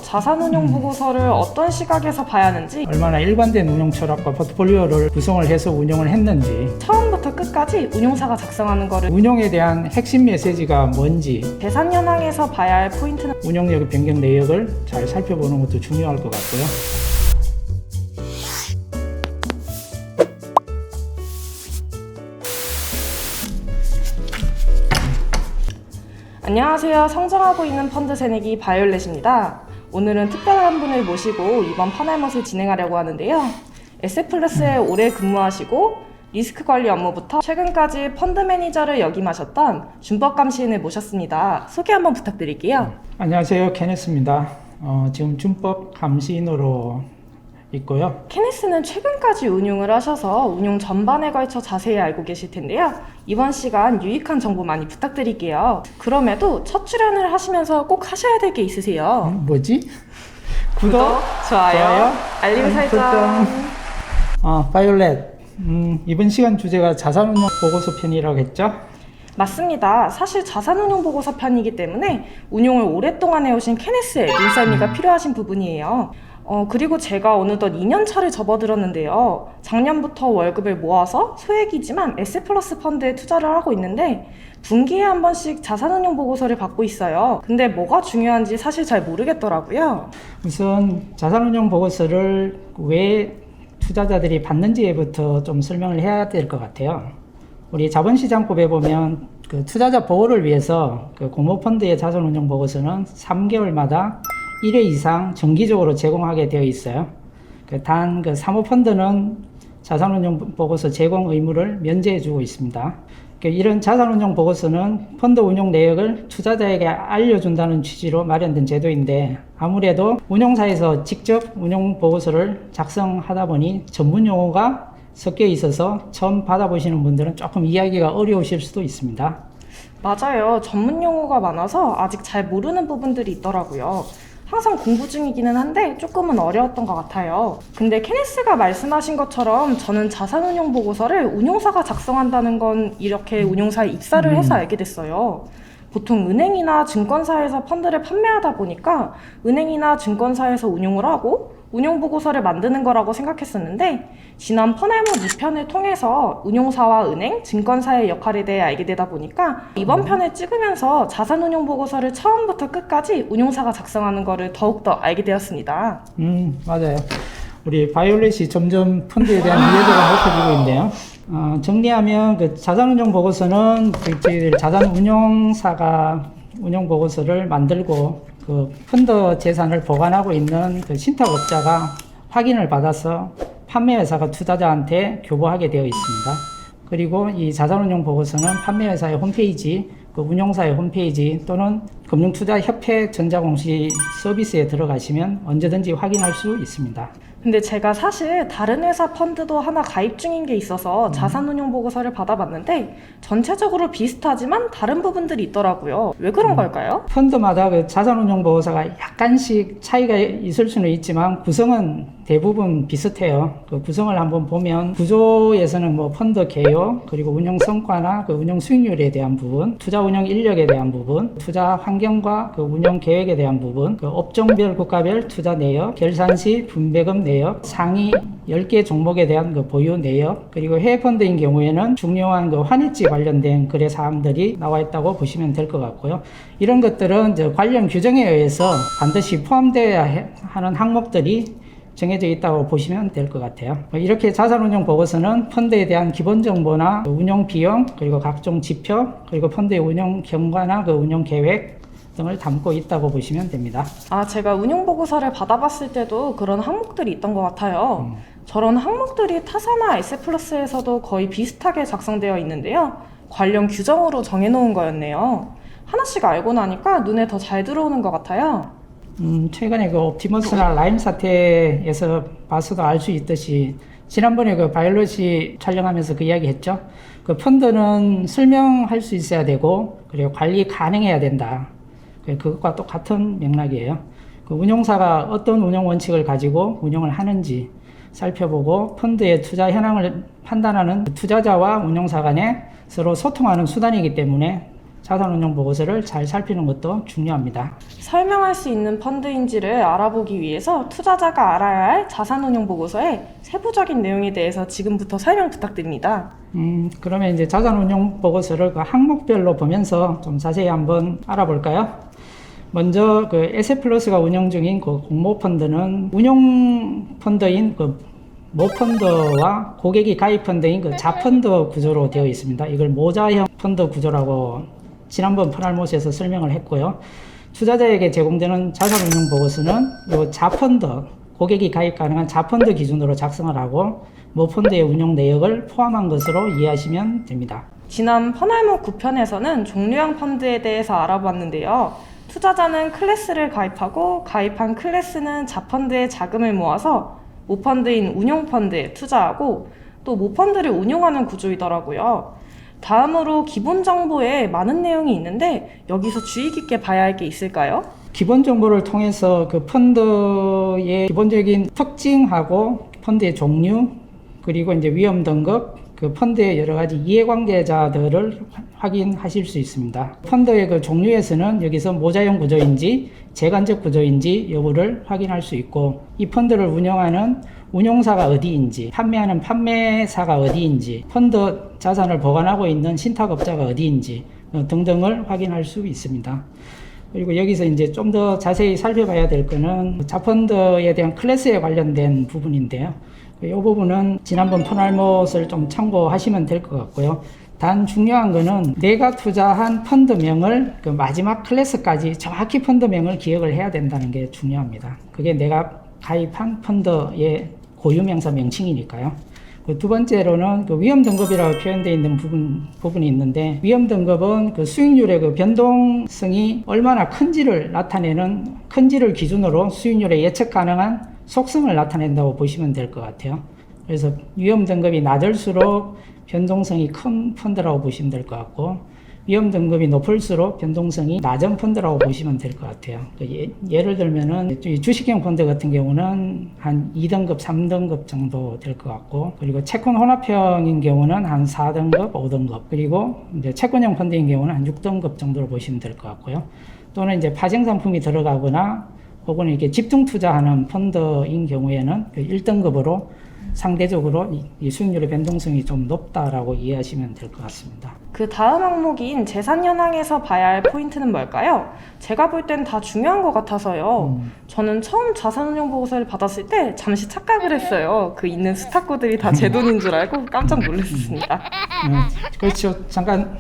자산운용 보고서를 어떤 시각에서 봐야 하는지, 얼마나 일관된 운용 철학과 포트폴리오를 구성을 해서 운용을 했는지, 처음부터 끝까지 운용사가 작성하는 거를 운용에 대한 핵심 메시지가 뭔지, 재산 현황에서 봐야 할 포인트는 운용력 변경 내역을 잘 살펴보는 것도 중요할 것 같고요. 안녕하세요. 성장하고 있는 펀드 새내기 바이올렛입니다. 오늘은 특별한 분을 모시고 이번 파날못을 진행하려고 하는데요. 에셋플러스에 오래 근무하시고 리스크 관리 업무부터 최근까지 펀드 매니저를 역임하셨던 준법감 시인을 모셨습니다. 소개 한번 부탁드릴게요. 안녕하세요, 케네스입니다. 지금 준법 감시인으로 있고요. 케네스는 최근까지 운용을 하셔서 운용 전반에 걸쳐 자세히 알고 계실 텐데요. 이번 시간 유익한 정보 많이 부탁드릴게요. 그럼에도 첫 출연을 하시면서 꼭 하셔야 될 게 있으세요. 뭐지? 구독, 좋아요, 알림 설정. 바이올렛. 이번 시간 주제가 자산운용 보고서 편이라고 했죠? 맞습니다. 사실 자산운용 보고서 편이기 때문에 운용을 오랫동안 해오신 케네스의 눈썰미가 필요하신 부분이에요. 그리고 제가 어느덧 2년 차를 접어들었는데요. 작년부터 월급을 모아서 소액이지만 에셋플러스 펀드에 투자를 하고 있는데 분기에 한 번씩 자산운용 보고서를 받고 있어요. 근데 뭐가 중요한지 사실 잘 모르겠더라고요. 우선 자산운용 보고서를 왜 투자자들이 받는지부터 좀 설명을 해야 될 것 같아요. 우리 자본시장법에 보면 그 투자자 보호를 위해서 그 공모펀드의 자산운용 보고서는 3개월마다 1회 이상 정기적으로 제공하게 되어 있어요. 단 그 사모펀드는 자산운용 보고서 제공 의무를 면제해주고 있습니다. 이런 자산운용 보고서는 펀드 운용 내역을 투자자에게 알려준다는 취지로 마련된 제도인데, 아무래도 운용사에서 직접 운용 보고서를 작성하다 보니 전문 용어가 섞여 있어서 처음 받아보시는 분들은 조금 이해하기가 어려우실 수도 있습니다. 맞아요. 전문 용어가 많아서 아직 잘 모르는 부분들이 있더라고요. 항상 공부 중이기는 한데 조금은 어려웠던 것 같아요. 근데 케네스가 말씀하신 것처럼 저는 자산운용 보고서를 운용사가 작성한다는 건 이렇게 운용사에 입사를 해서 알게 됐어요. 보통 은행이나 증권사에서 펀드를 판매하다 보니까 은행이나 증권사에서 운용을 하고 운용 보고서를 만드는 거라고 생각했었는데, 지난 파날못 2편을 통해서 운용사와 은행, 증권사의 역할에 대해 알게 되다 보니까 이번 편을 찍으면서 자산운용 보고서를 처음부터 끝까지 운용사가 작성하는 거를 더욱더 알게 되었습니다. 맞아요. 우리 바이올렛이 점점 펀드에 대한 이해도가 높아지고 있네요. 정리하면 그 자산운용 보고서는 자산운용사가 운용 보고서를 만들고 그 펀드 재산을 보관하고 있는 그 신탁업자가 확인을 받아서 판매회사가 투자자한테 교부하게 되어 있습니다. 그리고 이 자산운용 보고서는 판매회사의 홈페이지, 그 운용사의 홈페이지 또는 금융투자협회 전자공시 서비스에 들어가시면 언제든지 확인할 수 있습니다. 근데 제가 사실 다른 회사 펀드도 하나 가입 중인 게 있어서 자산운용 보고서를 받아봤는데 전체적으로 비슷하지만 다른 부분들이 있더라고요. 왜 그런 걸까요? 펀드마다 그 자산운용 보고서가 약간씩 차이가 있을 수는 있지만 구성은 대부분 비슷해요. 그 구성을 한번 보면 구조에서는 뭐 펀드 개요, 그리고 운용 성과나 그 운용 수익률에 대한 부분, 투자 운용 인력에 대한 부분, 투자 환경과 그 운용 계획에 대한 부분, 그 업종별 국가별 투자 내역, 결산 시 분배금 내역, 상위 10개 종목에 대한 그 보유 내역, 그리고 해외 펀드인 경우에는 중요한 그 환입지 관련된 거래 사항들이 나와 있다고 보시면 될 것 같고요. 이런 것들은 이제 관련 규정에 의해서 반드시 포함되어야 하는 항목들이 정해져 있다고 보시면 될 것 같아요. 이렇게 자산운용 보고서는 펀드에 대한 기본 정보나 운용 비용, 그리고 각종 지표, 그리고 펀드의 운용 경과나 그 운용 계획 등을 담고 있다고 보시면 됩니다. 제가 운용 보고서를 받아봤을 때도 그런 항목들이 있던 것 같아요. 저런 항목들이 타사나 에셋플러스에서도 거의 비슷하게 작성되어 있는데요. 관련 규정으로 정해놓은 거였네요. 하나씩 알고 나니까 눈에 더 잘 들어오는 것 같아요. 최근에 그 옵티머스나 라임 사태에서 봐서도 알 수 있듯이, 지난번에 그 바이올렛이 촬영하면서 그 이야기 했죠. 그 펀드는 설명할 수 있어야 되고, 그리고 관리 가능해야 된다. 그것과 똑같은 맥락이에요. 그 운용사가 어떤 운용 원칙을 가지고 운용을 하는지 살펴보고, 펀드의 투자 현황을 판단하는 투자자와 운용사 간에 서로 소통하는 수단이기 때문에 자산운용 보고서를 잘 살피는 것도 중요합니다. 설명할 수 있는 펀드인지를 알아보기 위해서 투자자가 알아야 할 자산운용 보고서의 세부적인 내용에 대해서 지금부터 설명 부탁드립니다. 그러면 이제 자산운용 보고서를 그 항목별로 보면서 좀 자세히 한번 알아볼까요? 먼저 그 에셋플러스가 운영 중인 그 공모펀드는 운용 펀드인 그 모펀드와 고객이 가입 펀드인 그 자펀드 구조로 되어 있습니다. 이걸 모자형 펀드 구조라고 지난번 퍼날못에서 설명을 했고요. 투자자에게 제공되는 자산운용 보고서는 이 자펀드, 고객이 가입 가능한 자펀드 기준으로 작성을 하고 모펀드의 운용 내역을 포함한 것으로 이해하시면 됩니다. 지난 퍼날못 9편에서는 종류형 펀드에 대해서 알아봤는데요. 투자자는 클래스를 가입하고 가입한 클래스는 자펀드에 자금을 모아서 모펀드인 운용펀드에 투자하고 또 모펀드를 운용하는 구조이더라고요. 다음으로 기본 정보에 많은 내용이 있는데 여기서 주의 깊게 봐야 할 게 있을까요? 기본 정보를 통해서 그 펀드의 기본적인 특징하고 펀드의 종류 그리고 이제 위험 등급 그 펀드의 여러 가지 이해관계자들을 확인하실 수 있습니다. 펀드의 그 종류에서는 여기서 모자형 구조인지 재간접 구조인지 여부를 확인할 수 있고 이 펀드를 운영하는 운용사가 어디인지 판매하는 판매사가 어디인지 펀드 자산을 보관하고 있는 신탁업자가 어디인지 등등을 확인할 수 있습니다. 그리고 여기서 이제 좀 더 자세히 살펴봐야 될 거는 자펀드에 대한 클래스에 관련된 부분인데요. 이 부분은 지난번 퍼날못을 좀 참고하시면 될 것 같고요. 단 중요한 거는 내가 투자한 펀드명을 그 마지막 클래스까지 정확히 펀드명을 기억을 해야 된다는 게 중요합니다. 그게 내가 가입한 펀드의 고유명사 명칭이니까요. 두 번째로는 그 위험 등급이라고 표현되어 있는 부분이 있는데 위험 등급은 그 수익률의 그 변동성이 얼마나 큰지를 기준으로 수익률의 예측 가능한 속성을 나타낸다고 보시면 될 것 같아요. 그래서 위험 등급이 낮을수록 변동성이 큰 펀드라고 보시면 될 것 같고 위험 등급이 높을수록 변동성이 낮은 펀드라고 보시면 될 것 같아요. 예를 들면은 주식형 펀드 같은 경우는 한 2등급, 3등급 정도 될 것 같고 그리고 채권 혼합형인 경우는 한 4등급, 5등급 그리고 이제 채권형 펀드인 경우는 한 6등급 정도로 보시면 될 것 같고요. 또는 이제 파생 상품이 들어가거나 혹은 이렇게 집중 투자하는 펀드인 경우에는 1등급으로 상대적으로 이 수익률의 변동성이 좀 높다라고 이해하시면 될 것 같습니다. 그 다음 항목인 재산 현황에서 봐야 할 포인트는 뭘까요? 제가 볼 땐 다 중요한 것 같아서요. 저는 처음 자산운용 보고서를 받았을 때 잠시 착각을 했어요. 그 있는 스타코들이 다 제 돈인 줄 알고 깜짝 놀랐습니다. 그렇죠. 잠깐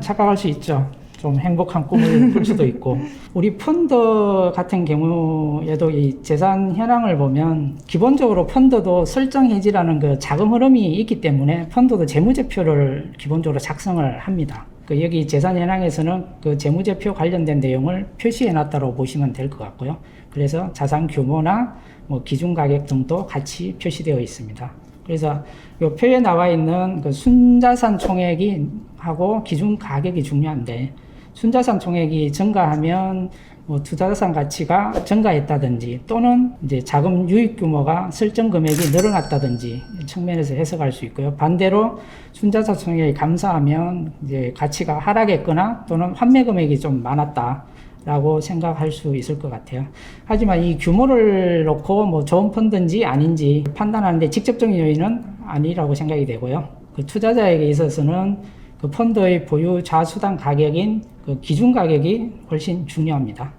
착각할 수 있죠. 좀 행복한 꿈을 꿀 수도 있고 우리 펀드 같은 경우에도 이 재산 현황을 보면 기본적으로 펀드도 설정 해지라는 그 자금 흐름이 있기 때문에 펀드도 재무제표를 기본적으로 작성을 합니다. 그 여기 재산 현황에서는 그 재무제표 관련된 내용을 표시해 놨다고 보시면 될 것 같고요. 그래서 자산 규모나 뭐 기준 가격 등도 같이 표시되어 있습니다. 그래서 이 표에 나와 있는 그 순자산 총액이 하고 기준 가격이 중요한데 순자산 총액이 증가하면 뭐 투자자산 가치가 증가했다든지 또는 이제 자금 유입 규모가 설정 금액이 늘어났다든지 측면에서 해석할 수 있고요. 반대로 순자산 총액이 감소하면 이제 가치가 하락했거나 또는 환매 금액이 좀 많았다라고 생각할 수 있을 것 같아요. 하지만 이 규모를 놓고 뭐 좋은 펀드인지 아닌지 판단하는데 직접적인 요인은 아니라고 생각이 되고요. 그 투자자에게 있어서는 그 펀드의 보유 자수당 가격인 그 기준 가격이 훨씬 중요합니다.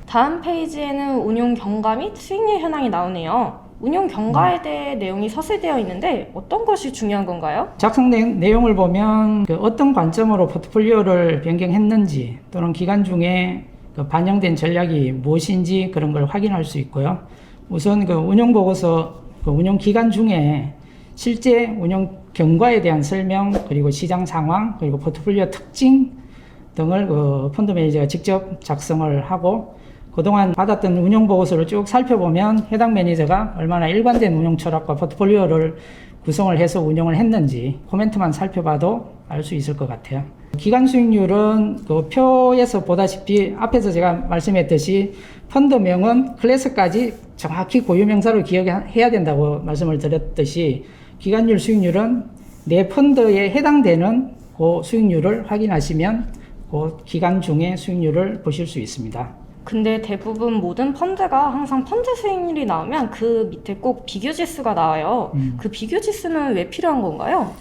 다음 페이지에는 운용 경과 및 수익률 현황이 나오네요. 운용 경과에 대해 내용이 서술되어 있는데 어떤 것이 중요한 건가요? 작성된 내용을 보면 그 어떤 관점으로 포트폴리오를 변경했는지 또는 기간 중에 그 반영된 전략이 무엇인지 그런 걸 확인할 수 있고요. 우선 그 운용 보고서 그 운용 기간 중에 실제 운용 경과에 대한 설명 그리고 시장 상황 그리고 포트폴리오 특징 등을 그 펀드 매니저가 직접 작성을 하고 그동안 받았던 운용 보고서를 쭉 살펴보면 해당 매니저가 얼마나 일관된 운용 철학과 포트폴리오를 구성을 해서 운용을 했는지 코멘트만 살펴봐도 알 수 있을 것 같아요. 기간 수익률은 그 표에서 보다시피 앞에서 제가 말씀했듯이 펀드명은 클래스까지 정확히 고유명사로 기억해야 된다고 말씀을 드렸듯이 기간율 수익률은 내 펀드에 해당되는 그 수익률을 확인하시면 그 기간 중에 수익률을 보실 수 있습니다. 근데 대부분 모든 펀드가 항상 펀드 수익률이 나오면 그 밑에 꼭 비교 지수가 나와요. 그 비교 지수는 왜 필요한 건가요?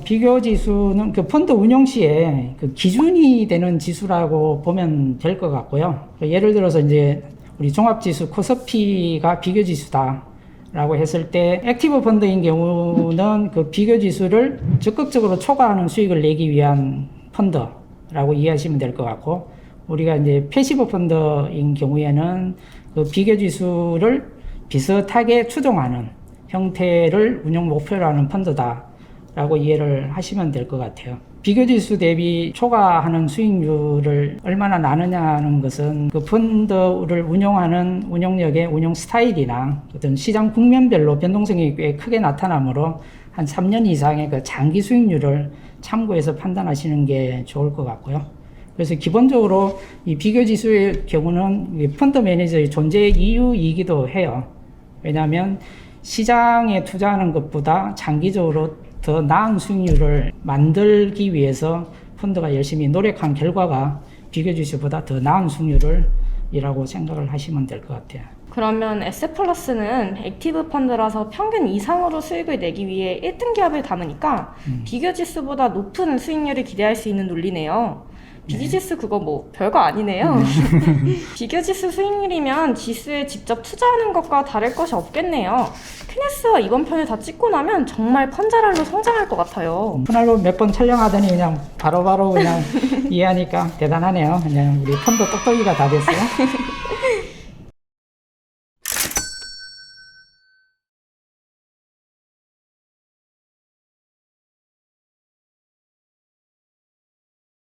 비교 지수는 그 펀드 운용 시에 그 기준이 되는 지수라고 보면 될 것 같고요. 예를 들어서 이제 우리 종합지수 코스피가 비교 지수다. 라고 했을 때 액티브 펀드인 경우는 그 비교 지수를 적극적으로 초과하는 수익을 내기 위한 펀드라고 이해하시면 될 것 같고, 우리가 이제 패시브 펀드인 경우에는 그 비교 지수를 비슷하게 추종하는 형태를 운용 목표로 하는 펀드다라고 이해를 하시면 될 것 같아요. 비교 지수 대비 초과하는 수익률을 얼마나 나느냐는 것은 그 펀드를 운용하는 운용력의 운용 스타일이나 어떤 시장 국면별로 변동성이 꽤 크게 나타나므로 한 3년 이상의 그 장기 수익률을 참고해서 판단하시는 게 좋을 것 같고요. 그래서 기본적으로 이 비교 지수의 경우는 펀드 매니저의 존재 이유이기도 해요. 왜냐하면 시장에 투자하는 것보다 장기적으로 더 나은 수익률을 만들기 위해서 펀드가 열심히 노력한 결과가 비교 지수보다 더 나은 수익률이라고 생각을 하시면 될 것 같아요. 그러면 에셋플러스는 액티브 펀드라서 평균 이상으로 수익을 내기 위해 1등 기업을 담으니까 비교 지수보다 높은 수익률을 기대할 수 있는 논리네요. 비교지수 그거 뭐 별거 아니네요. 비교지수 수익률이면 지수에 직접 투자하는 것과 다를 것이 없겠네요. 퀴네스와 이번 편을 다 찍고 나면 정말 펀자랄로 성장할 것 같아요. 푸날로 몇 번 촬영하더니 그냥 바로바로 그냥 이해하니까 대단하네요. 그냥 우리 펀드 똑똑이가 다 됐어요.